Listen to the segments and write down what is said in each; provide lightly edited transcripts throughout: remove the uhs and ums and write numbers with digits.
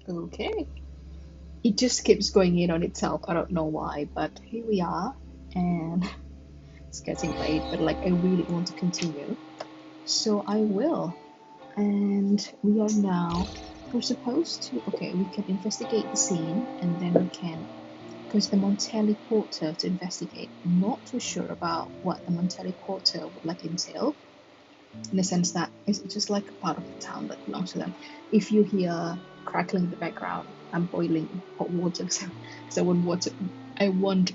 Okay. It just keeps going in on itself. I don't know why, but here we are, and it's getting late, but like I really want to continue. So I will. And we're supposed to, okay, we can investigate the scene and then we can go to the Montelli Quarter to investigate. I'm not too sure about what the Montelli Quarter would like entail, in the sense that it's just like a part of the town that belongs to them. If you hear crackling in the background, I'm boiling hot water because I want water. I want,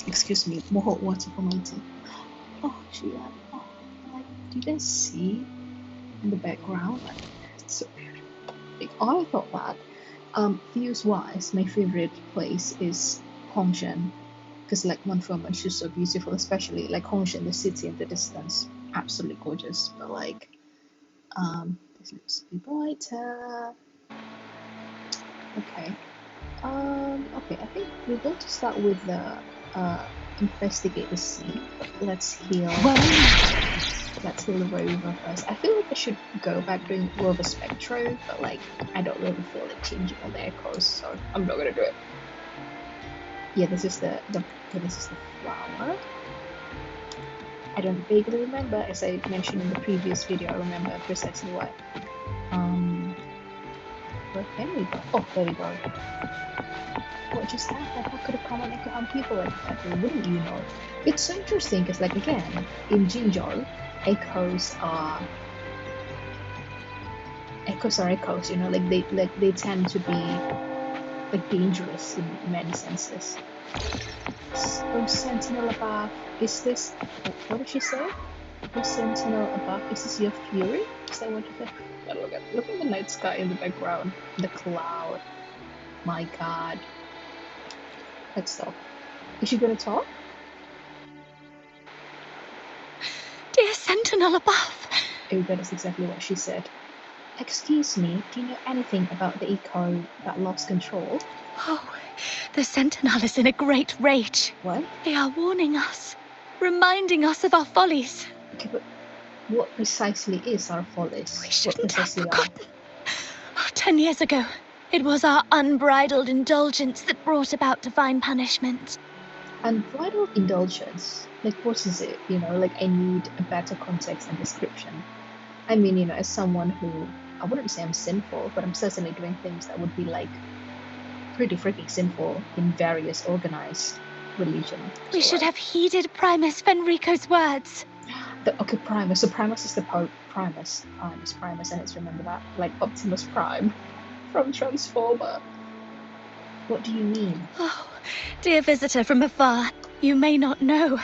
excuse me, more hot water for my tea. Oh, gee, oh, like, do you guys see in the background? Like, it's so beautiful. Like, I thought that views-wise, my favorite place is Hongshan, because like Montfaucon is just so beautiful, especially like Hongshan, the city in the distance, absolutely gorgeous. But like, this looks to be brighter. Okay. Okay, I think we're going to start with the investigate the scene. Let's heal. Let's heal the rover first. I feel like I should go back doing rover spectro, but like I don't really feel like changing all the echoes, so I'm not gonna do it. Yeah, this is the flower. I don't vaguely remember, as I mentioned in the previous video. I remember precisely what. Where can we go? Oh, there we go. What just happened? How could a common echo harm people like that? Well, wouldn't you know? It's so interesting because, like, again, in Jinjo, echoes are echoes. You know, like they tend to be like dangerous in many senses. Oh, sentinel above. Is this? What did she say? Oh, sentinel above. Is this your fury? Is that what you said? Look at the night sky in the background. The cloud. My God. Let's stop. Is she gonna talk? Dear sentinel above. Oh, that is exactly what she said. Excuse me, do you know anything about the echo that lost control? Oh, the sentinel is in a great rage. What? They are warning us, reminding us of our follies. Okay, but what precisely is our follies? We What shouldn't have precisely are? forgotten. 10 years ago, it was our unbridled indulgence that brought about divine punishment. Unbridled indulgence? Like, what is it? You know, like, I need a better context and description. I mean, you know, as someone who, I wouldn't say I'm sinful, but I'm certainly doing things that would be, like, pretty freaking sinful in various organized religion. We should have heeded Primus Fenrico's words. Okay, Primus. So Primus is the Pope. Primus, and it's, remember that, like Optimus Prime from Transformer. What do you mean? Oh, dear visitor from afar, you may not know.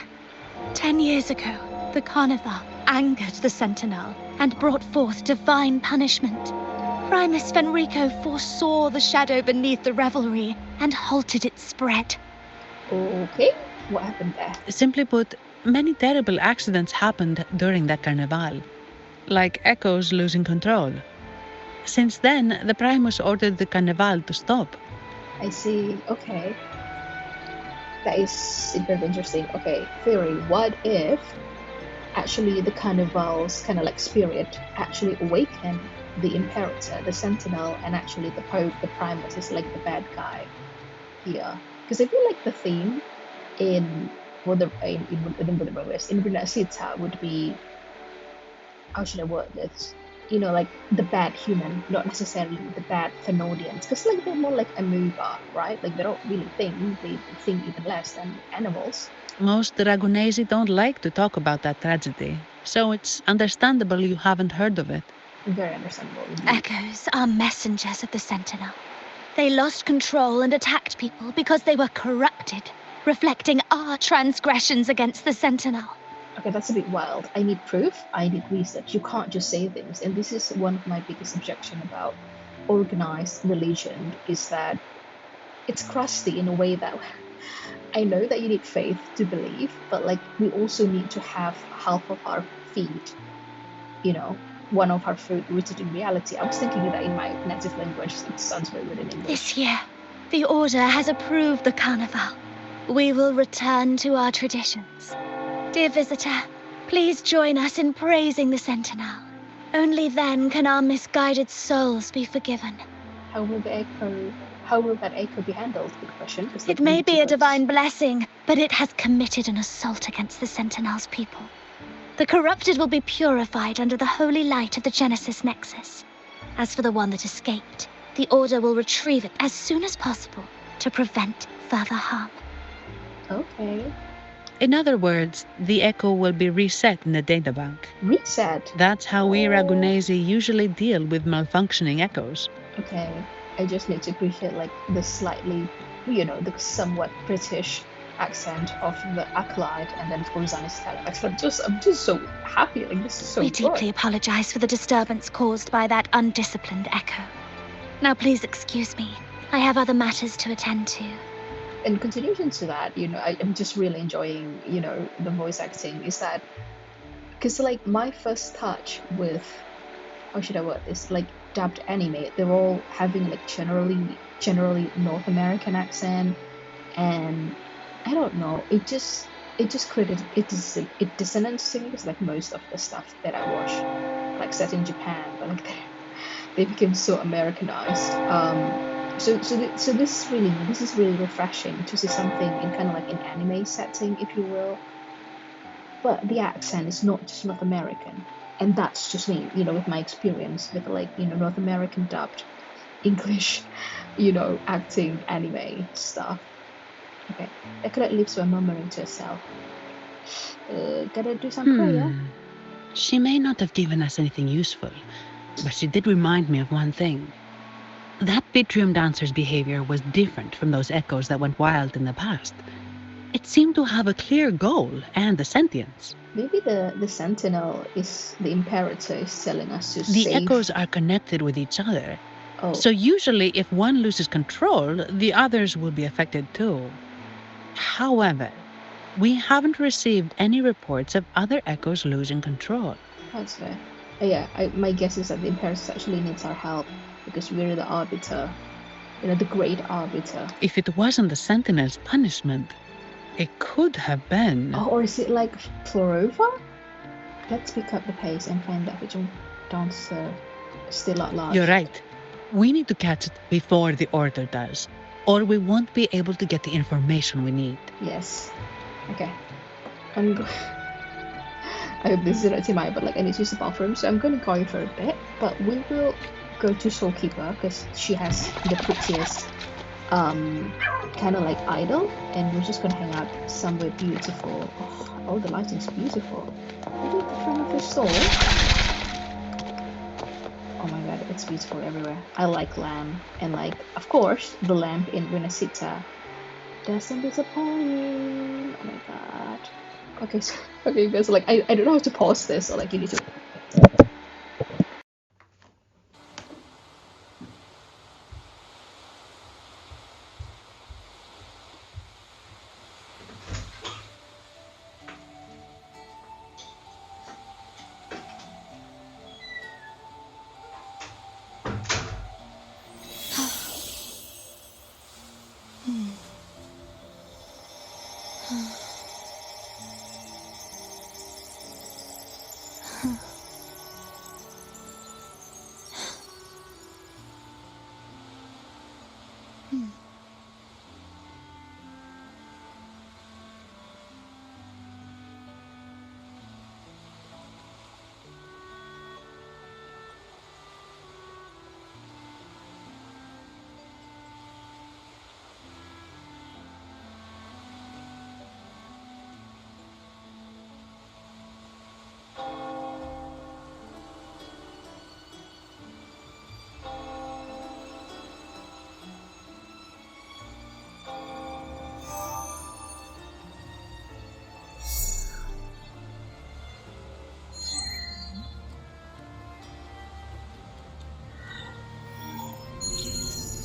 10 years ago, the Carnival angered the Sentinel and brought forth divine punishment. Primus Fenrico foresaw the shadow beneath the revelry and halted its spread. Okay, what happened there? Simply put, many terrible accidents happened during that carnival, like echoes losing control. Since then, the Primus ordered the carnival to stop. I see, okay. That is very interesting. Okay, theory, what if actually the carnival's kind of like spirit actually awakened the Imperator, the Sentinel, and actually the Pope, the Primus is like the bad guy here? Because I feel like the theme in Renasita would be, how should I word this? You know, like the bad human, not necessarily the bad Thenodians, because like they're more like amoeba, right? Like they don't really think; they think even less than animals. Most Ragunesi don't like to talk about that tragedy, so it's understandable you haven't heard of it. Very understandable. Indeed. Echoes are messengers of the Sentinel. They lost control and attacked people because they were corrupted, reflecting our transgressions against the Sentinel. Okay, that's a bit wild. I need proof. I need research. You can't just say things. And this is one of my biggest objections about organized religion, is that it's crusty in a way that I know that you need faith to believe, but like we also need to have half of our feet, you know, one of our food rooted in reality. I was thinking that in my native language. It sounds very good in English. This year, the Order has approved the Carnival. We will return to our traditions. Dear visitor, please join us in praising the Sentinel. Only then can our misguided souls be forgiven. how will the echo? How will that echo be handled? Good question. Because It may be a divine blessing, but it has committed an assault against the Sentinel's people. The corrupted will be purified under the holy light of the Genesis Nexus. As for the one that escaped, the Order will retrieve it as soon as possible to prevent further harm. Okay. In other words, the echo will be reset in the databank. Reset? That's how we Ragunese usually deal with malfunctioning echoes. Okay. I just need to appreciate like the slightly, the somewhat British accent of the acolyte, and then of course Anista's. I'm just so happy. Like, this is so We good. deeply apologize for the disturbance caused by that undisciplined echo. Now please excuse me. I have other matters to attend to. In continuation to that, I'm just really enjoying, the voice acting. Is that because like my first touch with, how should I word this, like dubbed anime, they're all having like generally North American accent, and I don't know, it just created it dissonance to me, because like most of the stuff that I watch, like set in Japan, but like they became so Americanized. So this is really refreshing to see something in kind of like an anime setting, if you will. But the accent is not just North American, and that's just me, with my experience with like North American dubbed English, acting anime stuff. Okay, Decollete leaves her murmuring to herself. Gotta do some prayer. She may not have given us anything useful, but she did remind me of one thing. That Vitrium dancer's behavior was different from those echoes that went wild in the past. It seemed to have a clear goal and a sentience. Maybe the Sentinel is the Imperator is telling us to The save. echoes are connected with each other. Oh. So usually if one loses control, the others will be affected too. However, we haven't received any reports of other echoes losing control. That's fair. Yeah, my guess is that the Imperator actually needs our help, because we're the Arbiter, the Great Arbiter. If it wasn't the Sentinel's punishment, it could have been... Oh, or is it like Florova? Let's pick up the pace and find that which dancer still at large. You're right. We need to catch it before the Order does, or we won't be able to get the information we need. Yes. Okay. I hope this is not TMI, but like I need to use the bathroom, so I'm gonna go for a bit. But we will go to Soulkeeper, because she has the prettiest kind of like idol, and we're just gonna hang out somewhere beautiful. Oh, the lighting's beautiful. Maybe the frame of your soul. Oh my god, it's beautiful everywhere. I like lamp, and like of course the lamp in Renacita doesn't disappoint. Oh my god. Okay, so okay, you guys, like I don't know how to pause this, or like you need to.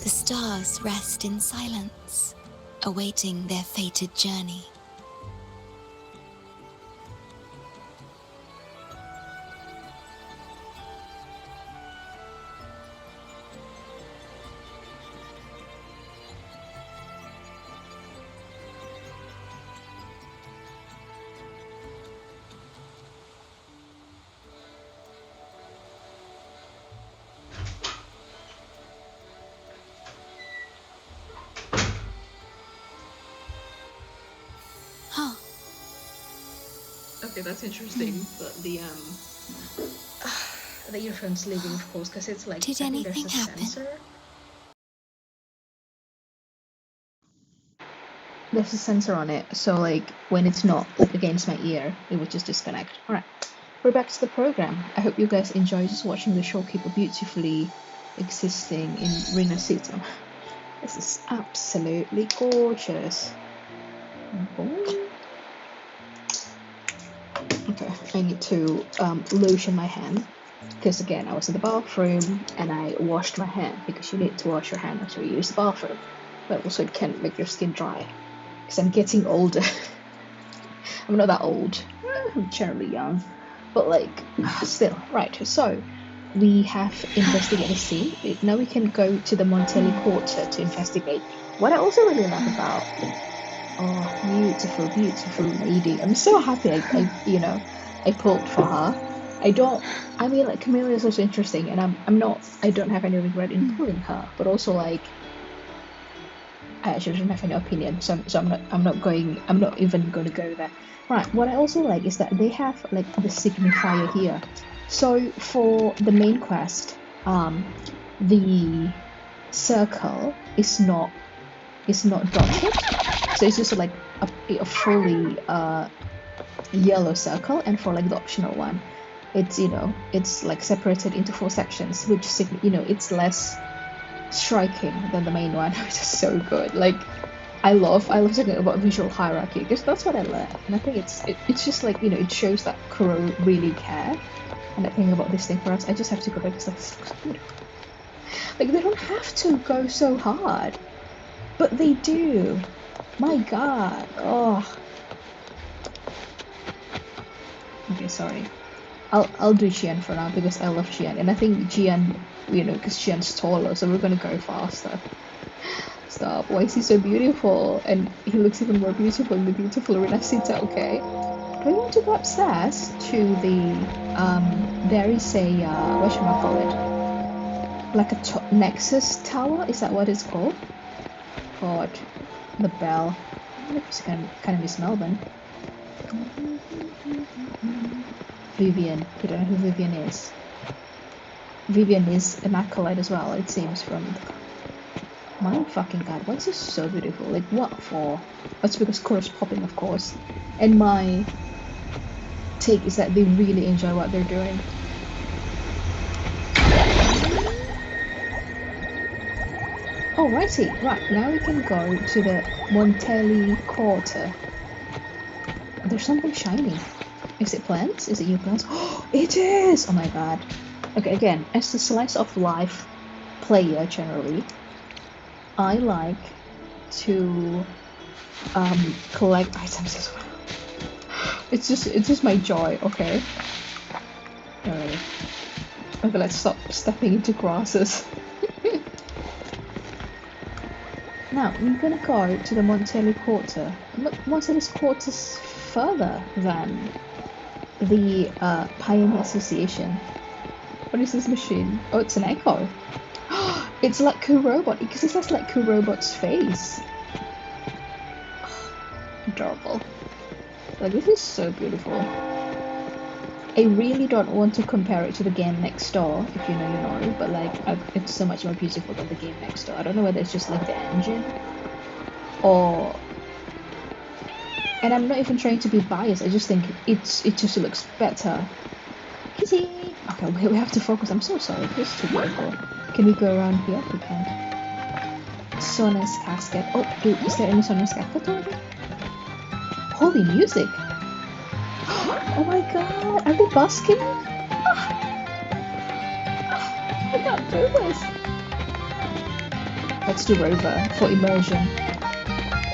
The stars rest in silence, awaiting their fated journey. Okay, that's interesting. But the earphones leaving, of course, because it's like Did I think there's anything a happen? sensor. There's a sensor on it, so like when it's not up against my ear, it would just disconnect. All right, we're back to the program. I hope you guys enjoy just watching the shopkeeper beautifully existing in Rina City. This is absolutely gorgeous. Boom. Okay, I need to lotion my hand because again I was in the bathroom and I washed my hand because you need to wash your hand after you use the bathroom, but also it can make your skin dry because I'm getting older. I'm not that old. I'm generally young, but like still. Right, so we have investigated the scene. Now we can go to the Montelli Quarter to investigate. What I also really love about, oh, beautiful, beautiful lady. I'm so happy I pulled for her. I mean, like, Camilla is also interesting, and I don't have any regret in pulling her, but also, like, I actually don't have any opinion, so I'm not even going to go there. Right, what I also like is that they have, like, the signifier here. So, for the main quest, the circle is not dotted, so it's just like a fully yellow circle, and for like the optional one, it's like separated into 4 sections, which it's less striking than the main one, which is so good. Like I love talking about visual hierarchy because that's what I love, and I think it's just like it shows that Kuro really cared. And I think about this thing for us, I just have to go back because like, this looks beautiful. Like they don't have to go so hard, but they do. My god. Oh. Okay, sorry. I'll do Jian for now because I love Jian, and I think Jian, because Jian's taller, so we're gonna go faster. Stop. Why is he so beautiful? And he looks even more beautiful in the beautiful Renacita, okay? Do I want to go upstairs to the there is a whatchamacallit? Like a Nexus tower? Is that what it's called? God, the bell. It's kind of Miss Melbourne. Vivian. We don't know who Vivian is. Vivian is an acolyte as well, it seems, from my fucking god, why is this so beautiful? Like, what for? That's because Kuro's popping, of course. And my take is that they really enjoy what they're doing. Alrighty, right, now we can go to the Montelli Quarter. There's something shiny. Is it plants? Is it new plants? Oh, it is! Oh my god. Okay, again, as the slice of life player generally, I like to collect items as well. It's just my joy, okay? Alright. Okay, let's stop stepping into grasses. Now, we're gonna go to the Montelli Quarter. Montelli's Quarter's further than the Pioneer Association. What is this machine? Oh, it's an echo. It's like Kurobot, because it has like Kurobot's face. Adorable. Like, this is so beautiful. I really don't want to compare it to the game next door, if you know, but like, it's so much more beautiful than the game next door. I don't know whether it's just like the engine, or... And I'm not even trying to be biased, I just think it just looks better. Kitty! Okay, we have to focus, I'm so sorry, this is too beautiful. Can we go around here? We can. Sona's casket. Oh, is there any Sona's casket already? Holy music! Oh my god, are they busking? I can't do this. Let's do Rover for immersion.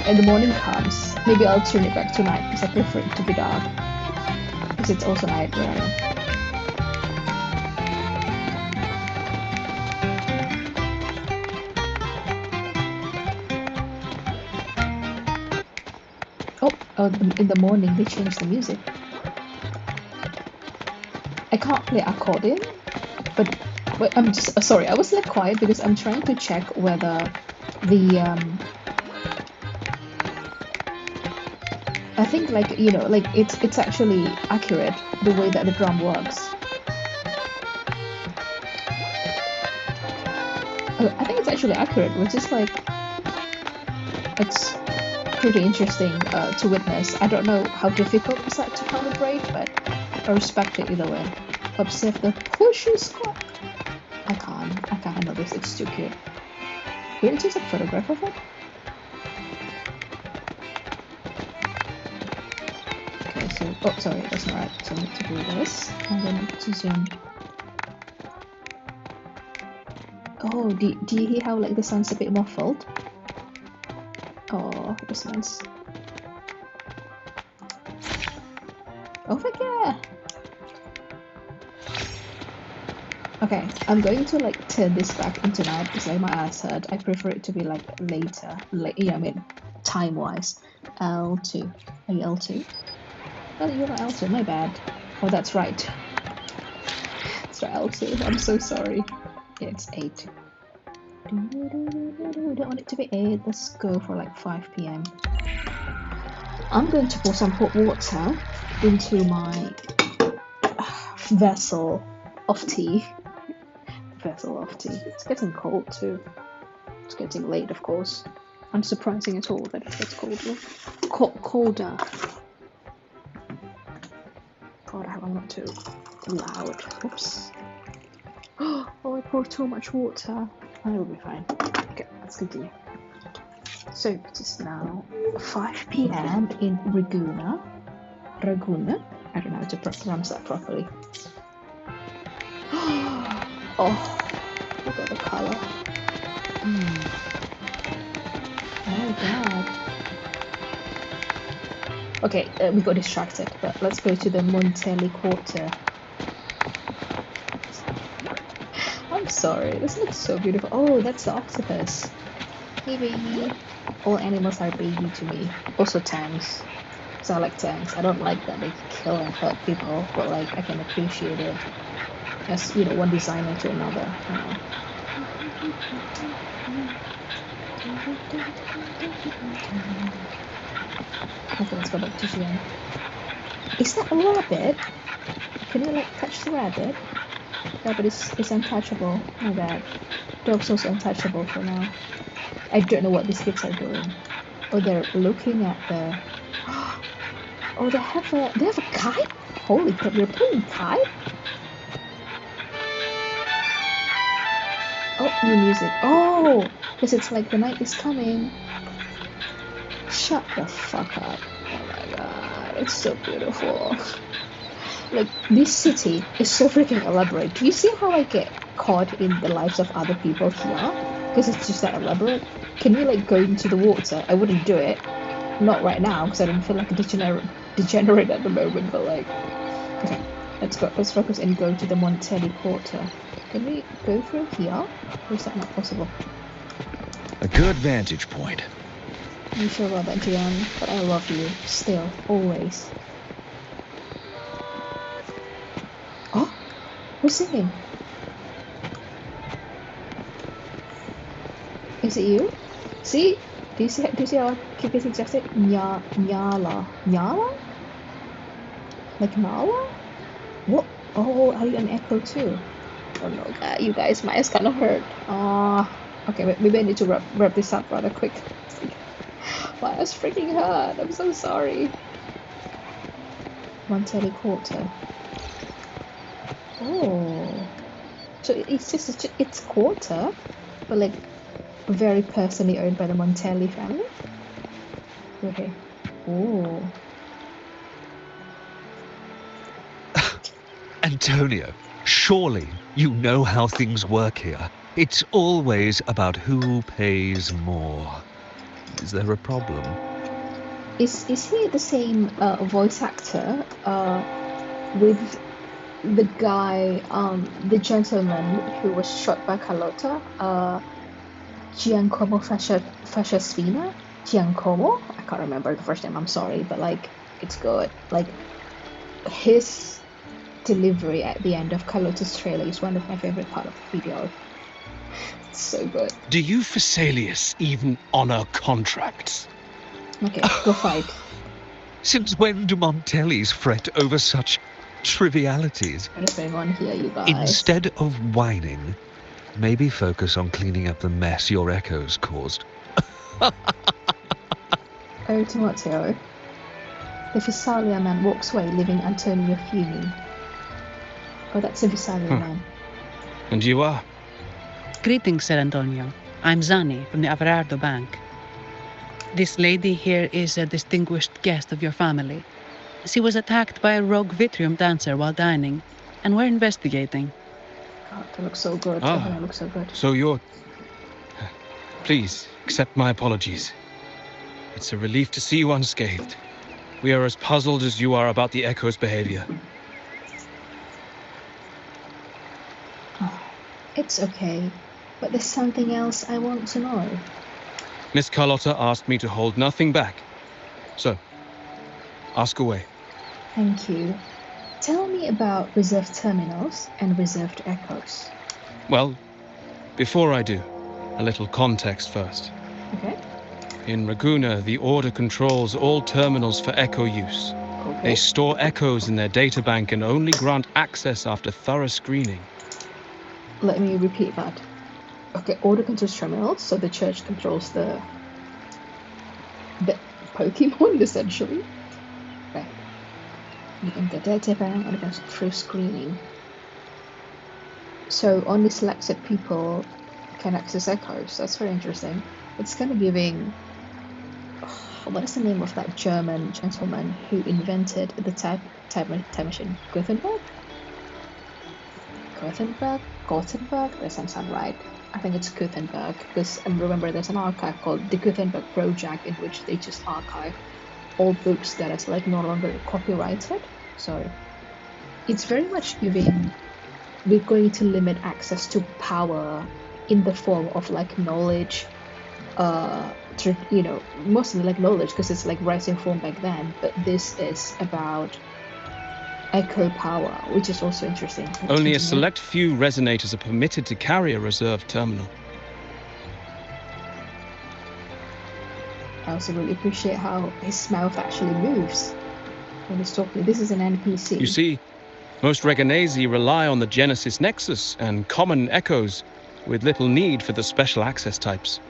And the morning comes. Maybe I'll turn it back to night because I prefer it to be dark. Because it's also night where I am. Oh, in the morning they changed the music. I can't play accordion, but I'm just sorry. I was like quiet because I'm trying to check whether the I think like, you know, like it's actually accurate the way that the drum works. I think it's actually accurate, which is like, it's pretty interesting to witness. I don't know how difficult it's like to calibrate, but I respect it either way. Observe the pushy squat. I can't handle this, it's too cute. Will you take a photograph of it? Okay, so, oh sorry, that's not right. So I need to do this, and then to zoom. Oh, do you hear how like the sound's a bit muffled? Oh, that's nice. Over here! Okay, I'm going to like turn this back into night because like my ass hurt. I prefer it to be like later, yeah, I mean, time-wise. L2. Are you L2? Oh, you're not L2, my bad. Oh, that's right. It's right, L2. I'm so sorry. Yeah, it's 8. Don't want it to be 8. Let's go for like 5 p.m. I'm going to pour some hot water into my vessel of tea. It's getting cold too. It's getting late, of course. Unsurprising at all that it gets colder. Colder. God, I hope I'm not too loud. Oops. Oh, I poured too much water. I will be fine. Okay, let's continue. So it is now 5 p.m. in Ragunna. I don't know how to pronounce that properly. Oh, look at the color. Oh god. Okay, we got distracted, but let's go to the Montelli Quarter. I'm sorry, this looks so beautiful. Oh, that's the octopus. Hey baby. All animals are baby to me. Also tanks. So I like tanks. I don't like that they kill and hurt people, but like I can appreciate it as, you know, one designer to another. You know. Okay, let's go back to Xian. Is that a rabbit? Can we like touch the rabbit? Rabbit is untouchable. My bad. Dog's also untouchable for now. I don't know what these kids are doing. Oh, they're looking at the. Oh, they have a kite. Holy crap! They're playing kite. Oh, new music. Oh, because it's like the night is coming. Shut the fuck up. Oh my god, it's so beautiful. Like, this city is so freaking elaborate. Do you see how I get caught in the lives of other people here? Because it's just that elaborate. Can we like go into the water? I wouldn't do it. Not right now, because I don't feel like a degenerate at the moment, but like... Okay, let's go. Let's focus and go to the Montelli Quarter. Can we go through here? Or is that not possible? A good vantage point. I'm sure about that, Gian, but I love you. Still. Always. Oh! Who's singing? Is it you? See? Do you see how I keep getting suggested? Nyala. Nyala? Like Nala? What? Oh, are you an echo too? Oh no, you guys, my eyes kind of hurt. Okay, maybe I need to wrap this up rather quick. My eyes freaking hurt. I'm so sorry. Montelli Quarter. Oh, so it's quarter, but like very personally owned by the Montelli family. Okay. Oh. Antonio, surely you know how things work here. It's always about who pays more. Is there a problem? Is he the same voice actor with the guy, the gentleman who was shot by Carlotta, Giacomo Fasciasfina? Giacomo? I can't remember the first name, I'm sorry, but like, it's good. Like, his delivery at the end of Carlotta's trailer is one of my favorite part of the video. It's so good. Do you Phasaelius even honor contracts? Okay, go fight. Since when do Montellis fret over such trivialities? What is going on here, you guys? Instead of whining, maybe focus on cleaning up the mess your echoes caused. Oh, Timoteo. The Visalia man walks away, leaving Antonio fuming. Oh, that's a Visalia man. And you are? Greetings, Sir Antonio. I'm Zani from the Averardo Bank. This lady here is a distinguished guest of your family. She was attacked by a rogue Vitrium dancer while dining, and we're investigating. God, that looks so good. Ah. Everything looks so good. So you're... Please, accept my apologies. It's a relief to see you unscathed. We are as puzzled as you are about the Echo's behavior. Oh, it's okay, but there's something else I want to know. Miss Carlotta asked me to hold nothing back. So, ask away. Thank you. Tell me about reserved terminals and reserved echoes. Well, before I do, a little context first. Okay? In Ragunna, the Order controls all terminals for Echo use. Okay. They store Echoes in their databank and only grant access after thorough screening. Let me repeat that. Okay, Order controls terminals, so the Church controls the Pokemon, essentially. Right. In the databank and against through screening. So only selected people can access Echoes. That's very interesting. It's kind of giving... what is the name of that German gentleman who invented the time machine? Gutenberg? Gothenburg? That sounds right. I think it's Gutenberg, because remember there's an archive called the Gutenberg Project in which they just archive all books that is like no longer copyrighted. So it's very much giving we're going to limit access to power in the form of like knowledge, mostly like knowledge because it's like writing form back then, but this is about echo power, which is also interesting. Only a select few resonators are permitted to carry a reserved terminal. I also really appreciate how his mouth actually moves when he's talking. This is an NPC. You see, most Reganesi rely on the Genesis Nexus and common echoes, with little need for the special access types.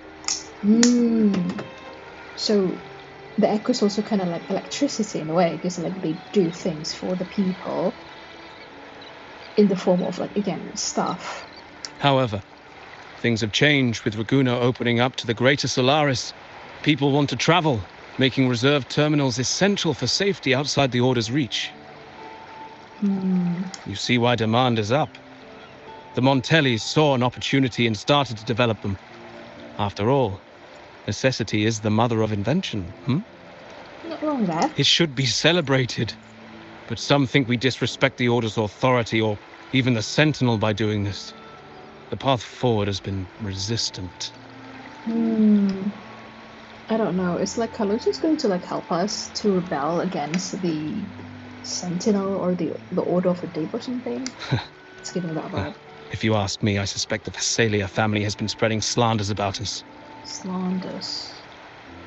So the echoes also kind of like electricity in a way, because like they do things for the people in the form of like, again, stuff. However, things have changed with Ragunna opening up to the greater Solaris. People want to travel, making reserved terminals essential for safety outside the Order's reach. You see why demand is up. The Montellis saw an opportunity and started to develop them. After all, necessity is the mother of invention, Not wrong there. It should be celebrated. But some think we disrespect the Order's authority or even the Sentinel by doing this. The path forward has been resistant. I don't know. It's like Carlos is going to like help us to rebel against the Sentinel or the Order of the Deep or something. It's giving that vibe. If you ask me, I suspect the Visalia family has been spreading slanders about us. Slanders.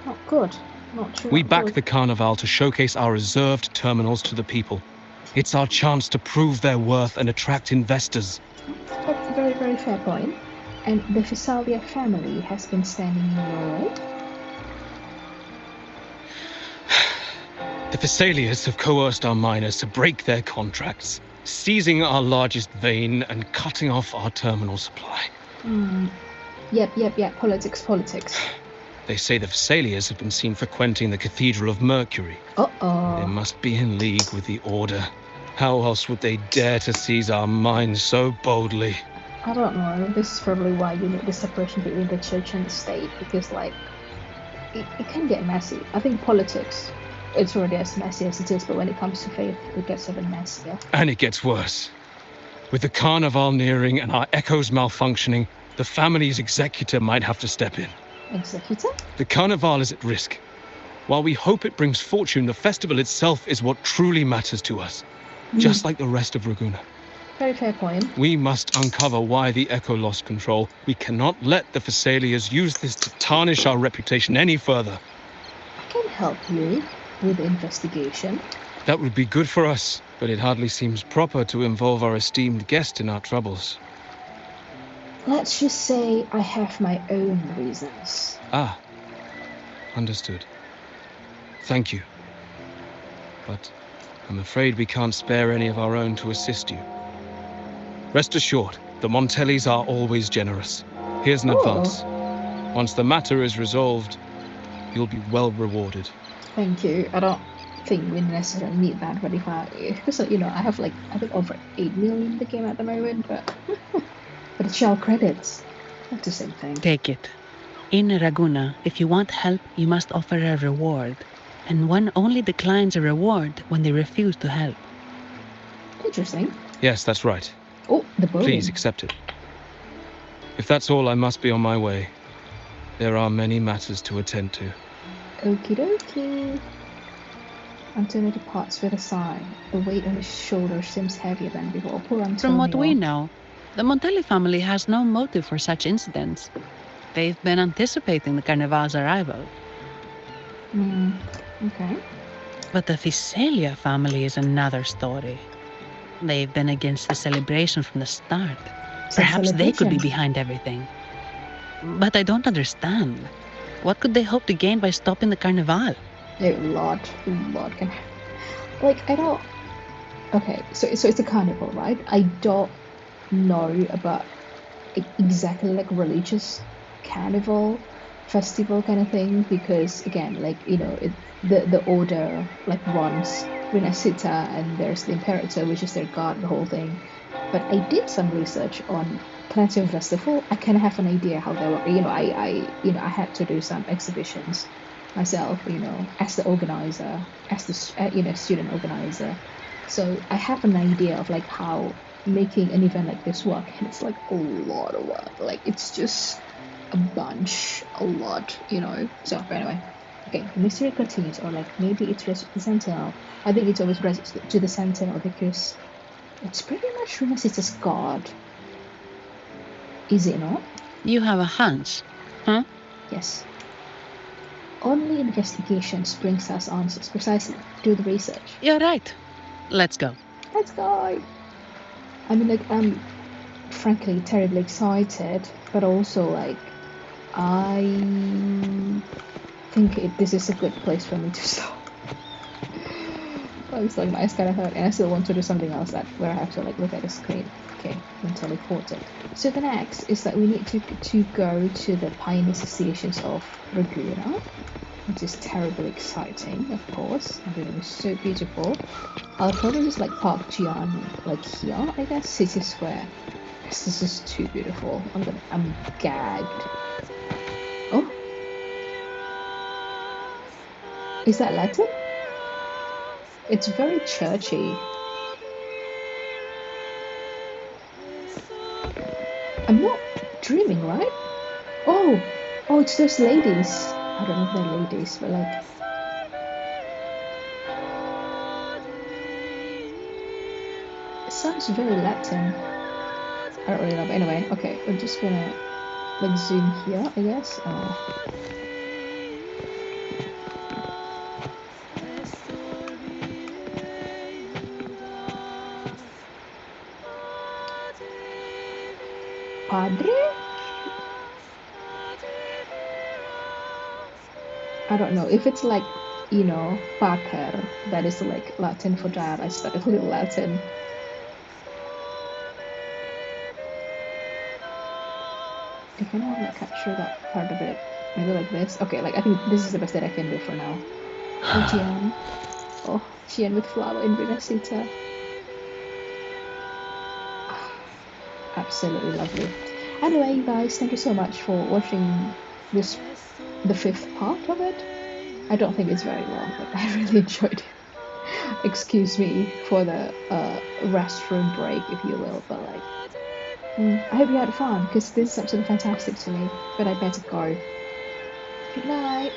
Not good. Not true. We not back good. the Carnival to showcase our reserved terminals to the people. It's our chance to prove their worth and attract investors. That's a very, very fair point. And the Visalia family has been standing in your way. The Visalias have coerced our miners to break their contracts, seizing our largest vein and cutting off our terminal supply. Yep. Politics. They say the Visalias have been seen frequenting the Cathedral of Mercury. They must be in league with the Order. How else would they dare to seize our mines so boldly? I don't know. This is probably why you need the separation between the church and the state, because like it can get messy. I think politics, it's already as messy as it is, but when it comes to faith, it gets even messier. And it gets worse. With the Carnival nearing and our echoes malfunctioning, the family's executor might have to step in. Executor? The Carnival is at risk. While we hope it brings fortune, the festival itself is what truly matters to us. Just like the rest of Ragunna. Very fair point. We must uncover why the Echo lost control. We cannot let the Visalias use this to tarnish our reputation any further. I can help you. with the investigation. That would be good for us, but it hardly seems proper to involve our esteemed guest in our troubles. Let's just say I have my own reasons. Ah, understood. Thank you. But I'm afraid we can't spare any of our own to assist you. Rest assured, the Montellis are always generous. Here's an advance. Once the matter is resolved, you'll be well rewarded. Thank you. I don't think we necessarily need that, but if because I have I think over 8 million in the game at the moment, but but it's shell credits. Not the same thing. Take it. In Ragunna, if you want help, you must offer a reward. And one only declines a reward when they refuse to help. Interesting. Yes, that's right. Oh, the bow. Please accept it. If that's all, I must be on my way. There are many matters to attend to. Okie dokie. Antonio departs with a sigh. The weight on his shoulders seems heavier than before. Poor Antonio. From what we know, the Montelli family has no motive for such incidents. They've been anticipating the Carnival's arrival. Okay. But the Visalia family is another story. They've been against the celebration from the start. Perhaps they could be behind everything. But I don't understand. What could they hope to gain by stopping the Carnival? A lot can I don't... Okay, so it's a carnival, right? I don't know about exactly religious carnival festival kind of thing, because again, the order runs Renacita, and there's the Imperator, which is their god, the whole thing. But I did some research on Planetarium Festival. I kind of have an idea how they work. I had to do some exhibitions myself, as the organizer, as the student organizer. So I have an idea of how making an event like this work, and it's a lot of work. It's just a lot. So anyway, okay, the mystery continues, or maybe it's the Sentinel. I think it's always registered to the Sentinel because it's pretty much Renacita's god. Is it not? You have a hunch, huh? Yes. Only investigations brings us answers. Precisely. Do the research. You're right. Let's go. Let's go. I mean, I'm frankly terribly excited, but also I think this is a good place for me to stop. It's my eyes kind of hurt, and I still want to do something else where I have to look at the screen. Okay, I'm teleported. So the next is that we need to go to the Pioneer Associations of Ragunna, which is terribly exciting, of course. Everything is so beautiful. I'll probably just park Gian here, I guess, City Square. Yes, this is too beautiful. I'm gagged. Oh, is that Latin? It's very churchy. I'm not dreaming, right? Oh, it's those ladies. I don't know if they're ladies, but it sounds very Latin. I don't really know, but anyway, okay, we're just gonna zoom here, I guess. Oh. Padre? I don't know if it's Pater, that is Latin for dad. I studied a little Latin. I kind of want to capture that part of it. Maybe this. Okay, I think this is the best that I can do for now. Oh, Gian. Oh, Gian with flower in Renacita. Absolutely lovely. Anyway, you guys, thank you so much for watching the 5th part of it. I don't think it's very long, but I really enjoyed it. Excuse me for the restroom break, if you will, but I hope you had fun, because this is absolutely fantastic to me. But I better go. Good night.